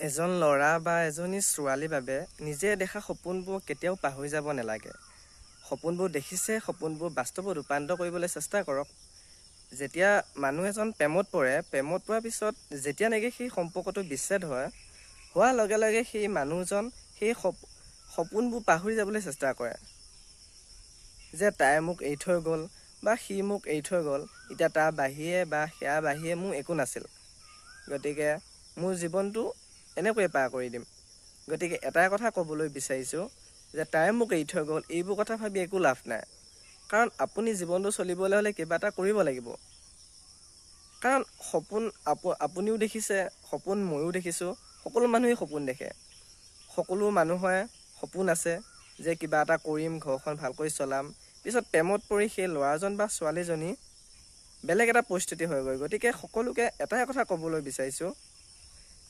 এজন ল'ৰা বা এজনী ছোৱালীৰ বাবে নিজে দেখা সপোনবোৰ কেতিয়াও পাহৰি যাব নালাগে। সপোনবোৰ দেখিছে, সপোনবোৰ বাস্তৱত ৰূপান্তৰ কৰিবলৈ চেষ্টা কৰক। যেতিয়া মানুহ এজন প্ৰেমত পৰাৰ পিছত যেতিয়া নেকি সেই সম্পৰ্কটো বিচ্ছেদ হোৱাৰ লগে লগে সেই মানুহজন সেই সপোনবোৰ পাহৰি যাবলৈ চেষ্টা কৰে। যে তাই মোক এৰি থৈ গ'ল বা সি মোক এৰি থৈ গ'ল, এতিয়া তাৰ বাহিৰে বা সেয়া বাহিৰে মোৰ একো নাছিল, গতিকে মোৰ জীৱনটো এনেকৈয়ে পাৰ কৰি দিম। গতিকে এটাই কথা ক'বলৈ বিচাৰিছোঁ যে তাই মোক এৰি থৈ গ'ল, এইবোৰ কথা ভাবি একো লাভ নাই। কাৰণ আপুনি জীৱনটো চলিবলৈ হ'লে কিবা এটা কৰিব লাগিব। কাৰণ সপোন আপুনিও দেখিছে, সপোন ময়ো দেখিছোঁ, সকলো মানুহেই সপোন দেখে। সকলো মানুহৰে সপোন আছে যে কিবা এটা কৰিম, ঘৰখন ভালকৈ চলাম। পিছত প্ৰেমত পৰি সেই ল'ৰাজন বা ছোৱালীজনী বেলেগ এটা পৰিস্থিতি হৈ গ'ল। গতিকে সকলোকে এটাই কথা ক'বলৈ বিচাৰিছোঁ